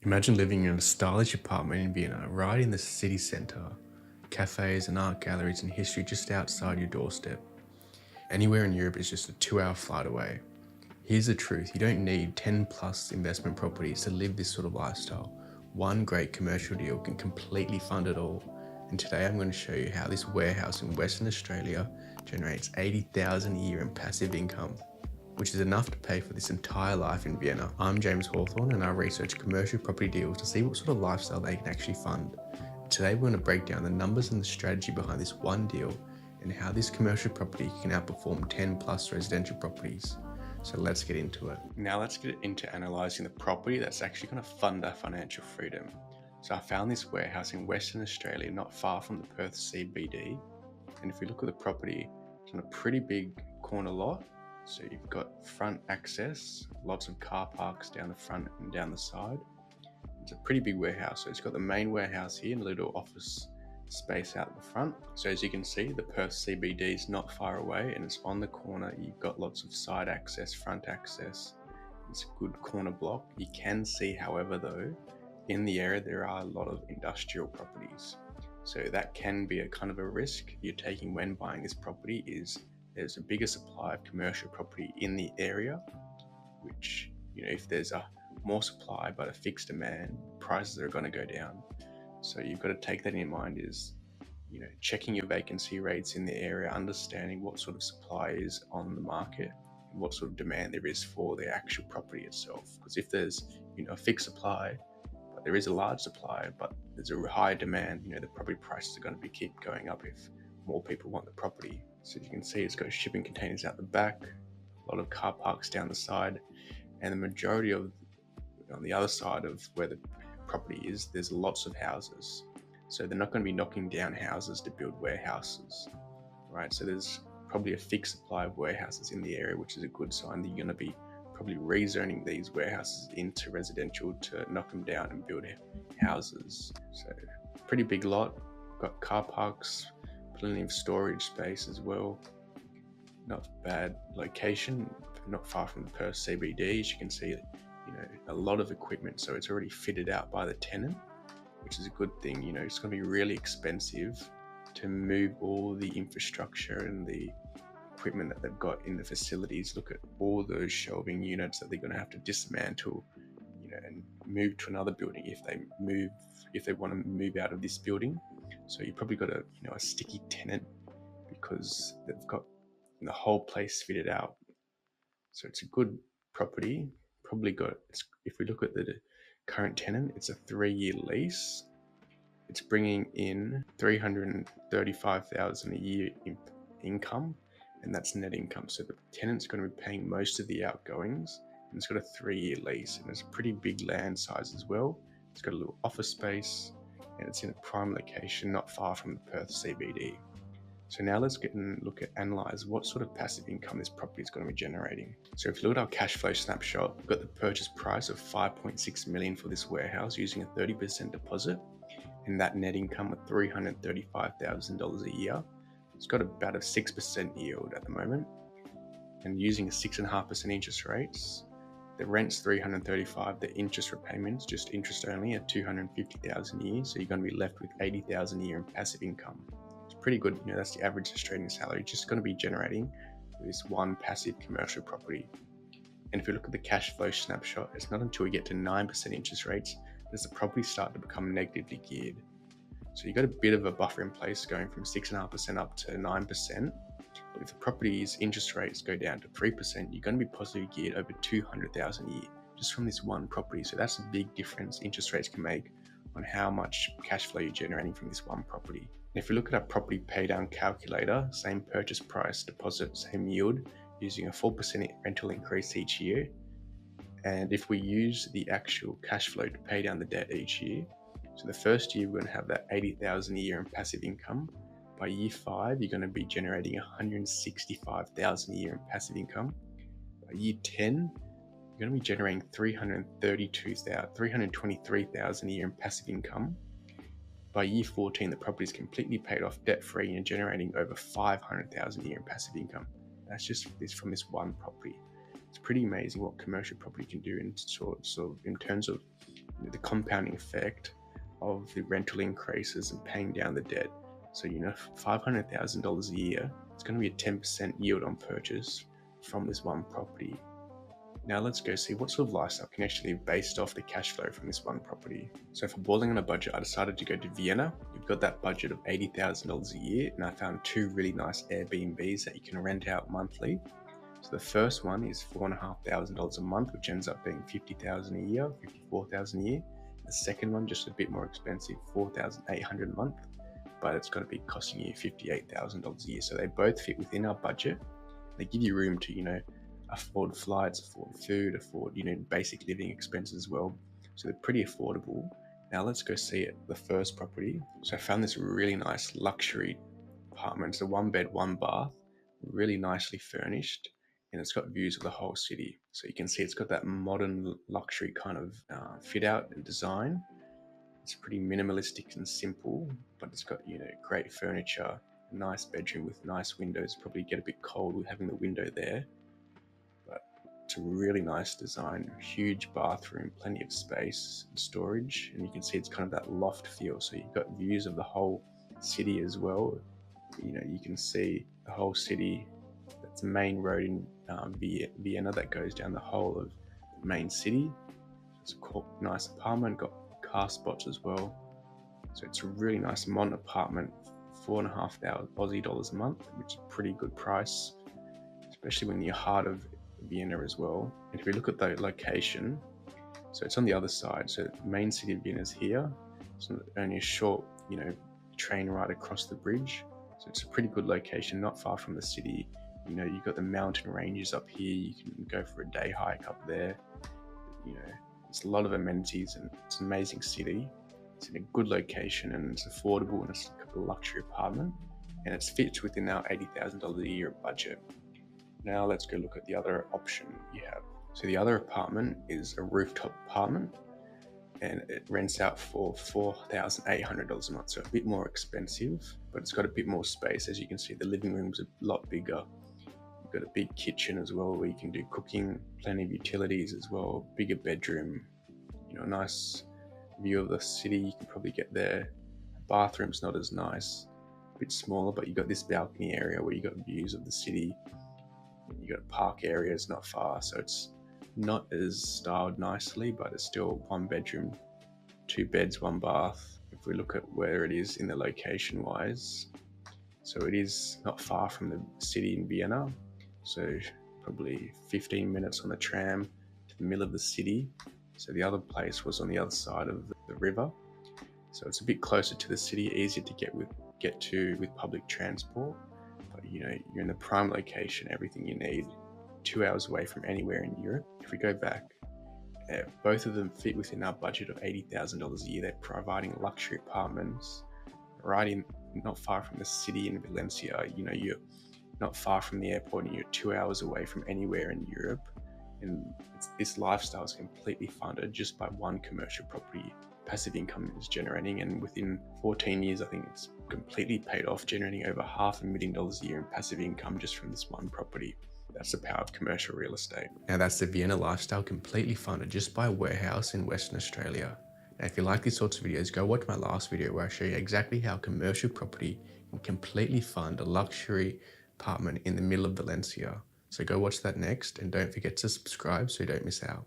Imagine living in a stylish apartment in Vienna, right in the city centre. Cafes and art galleries and history just outside your doorstep. Anywhere in Europe is just a 2-hour flight away. Here's the truth, you don't need 10 plus investment properties to live this sort of lifestyle. One great commercial deal can completely fund it all. And today I'm going to show you how this warehouse in Western Australia generates 80,000 a year in passive income, which is enough to pay for this entire life in Vienna. I'm James Hawthorne and I research commercial property deals to see what sort of lifestyle they can actually fund. Today we're going to break down the numbers and the strategy behind this one deal and how this commercial property can outperform 10 plus residential properties. So let's get into it. Now let's get into analysing the property that's actually going to fund our financial freedom. So I found this warehouse in Western Australia, not far from the Perth CBD. And if we look at the property, it's on a pretty big corner lot. So you've got front access, lots of car parks down the front and down the side. It's a pretty big warehouse. So it's got the main warehouse here and a little office space out the front. So as you can see, the Perth CBD is not far away and it's on the corner. You've got lots of side access, front access. It's a good corner block. You can see, however, though, in the area there are a lot of industrial properties. So that can be a kind of a risk you're taking when buying this property. Is there's a bigger supply of commercial property in the area, which, if there's a more supply but a fixed demand, prices are going to go down. So you've got to take that in mind, is checking your vacancy rates in the area, understanding what sort of supply is on the market and what sort of demand there is for the actual property itself. Because if there's a fixed supply but there is a large supply but there's a high demand, the property prices are going to keep going up if more people want the property. So you can see it's got shipping containers out the back, a lot of car parks down the side, and the majority of on the other side of where the property is, there's lots of houses. So they're not going to be knocking down houses to build warehouses, right? So there's probably a fixed supply of warehouses in the area, which is a good sign that you're going to be probably rezoning these warehouses into residential to knock them down and build houses. So pretty big lot, got car parks, plenty of storage space as well. Not bad location, not far from the Perth CBD. As you can see, a lot of equipment, so it's already fitted out by the tenant, which is a good thing. It's going to be really expensive to move all the infrastructure and the equipment that they've got in the facilities. Look at all those shelving units that they're going to have to dismantle, and move to another building if they want to move out of this building. So you've probably got a sticky tenant because they've got the whole place fitted out. So it's a good property. Probably got, if we look at the current tenant, it's a 3-year lease. It's bringing in 335,000 a year in income, and that's net income. So the tenant's going to be paying most of the outgoings, and it's got a 3-year lease, and it's a pretty big land size as well. It's got a little office space, and it's in a prime location, not far from the Perth CBD. So now let's get and analyze what sort of passive income this property is going to be generating. So if you look at our cash flow snapshot, we've got the purchase price of 5.6 million for this warehouse using a 30% deposit, and that net income of $335,000 a year. It's got about a 6% yield at the moment, and using a 6.5% interest rates, the rent's 335, the interest repayments, just interest only, at 250,000 a year. So you're going to be left with 80,000 a year in passive income. Pretty good. That's the average Australian salary just going to be generating this one passive commercial property. And if you look at the cash flow snapshot, it's not until we get to 9% interest rates does the property start to become negatively geared. So you've got a bit of a buffer in place going from 6.5% up to 9%. But if the property's interest rates go down to 3%, you're going to be positively geared over 200,000 a year just from this one property. So that's a big difference interest rates can make on how much cash flow you're generating from this one property. And if we look at our property pay down calculator, same purchase price, deposit, same yield, using a 4% rental increase each year. And if we use the actual cash flow to pay down the debt each year, so the first year we're going to have that 80,000 a year in passive income. By year 5, you're going to be generating 165,000 a year in passive income. By year 10, you're going to be generating 323,000 a year in passive income. By year 14, the property is completely paid off, debt-free, and generating over 500,000 a year in passive income. That's just from this one property. It's pretty amazing what commercial property can do in sort of in terms of the compounding effect of the rental increases and paying down the debt. So, $500,000 a year, it's going to be a 10% yield on purchase from this one property. Now let's go see what sort of lifestyle can actually be based off the cash flow from this one property. So for boiling on a budget, I decided to go to Vienna. You've got that budget of $80,000 a year, and I found two really nice Airbnbs that you can rent out monthly. So the first one is $4,500 a month, which ends up being $50,000 a year, $54,000 a year. The second one, just a bit more expensive, $4,800 a month, but it's going to be costing you $58,000 a year. So they both fit within our budget. They give you room to, afford flights, afford food, afford, basic living expenses as well. So they're pretty affordable. Now let's go see it, the first property. So I found this really nice luxury apartment. It's a 1 bed, 1 bath, really nicely furnished, and it's got views of the whole city. So you can see it's got that modern luxury kind of fit out and design. It's pretty minimalistic and simple, but it's got, great furniture, a nice bedroom with nice windows. Probably get a bit cold with having the window there. It's a really nice design, huge bathroom, plenty of space and storage, and you can see it's kind of that loft feel. So you've got views of the whole city as well. You can see the whole city. That's the main road in Vienna that goes down the whole of the main city. It's a nice apartment, got car spots as well. So it's a really nice modern apartment, 4,500 Aussie dollars a month, which is a pretty good price, especially when you're heart of Vienna as well. And if we look at the location, so it's on the other side. So the main city of Vienna is here. It's only a short, train ride across the bridge. So it's a pretty good location, not far from the city. You've got the mountain ranges up here. You can go for a day hike up there. It's a lot of amenities, and it's an amazing city. It's in a good location, and it's affordable, and it's a luxury apartment, and it fits within our $80,000 a year budget. Now let's go look at the other option you have. So the other apartment is a rooftop apartment, and it rents out for $4,800 a month. So a bit more expensive, but it's got a bit more space. As you can see, the living room's a lot bigger. You've got a big kitchen as well where you can do cooking, plenty of utilities as well, bigger bedroom, a nice view of the city. You can probably get there. Bathroom's not as nice, a bit smaller, but you've got this balcony area where you've got views of the city. You got park areas not far, so it's not as styled nicely, but it's still 1 bedroom, 2 beds, 1 bath. If we look at where it is in the location wise, so it is not far from the city in Vienna, so probably 15 minutes on the tram to the middle of the city. So the other place was on the other side of the river, so it's a bit closer to the city, easier to get to with public transport. But you're in the prime location, everything you need, 2 hours away from anywhere in Europe. If we go back, both of them fit within our budget of $80,000 a year. They're providing luxury apartments not far from the city in Valencia. You're not far from the airport, and you're 2 hours away from anywhere in Europe. And this lifestyle is completely funded just by one commercial property. Passive income is generating, and within 14 years, I think it's completely paid off, generating over $500,000 a year in passive income just from this one property. That's the power of commercial real estate. Now that's the Vienna lifestyle completely funded just by a warehouse in Western Australia. Now if you like these sorts of videos, go watch my last video where I show you exactly how commercial property can completely fund a luxury apartment in the middle of Valencia. So go watch that next, and don't forget to subscribe so you don't miss out.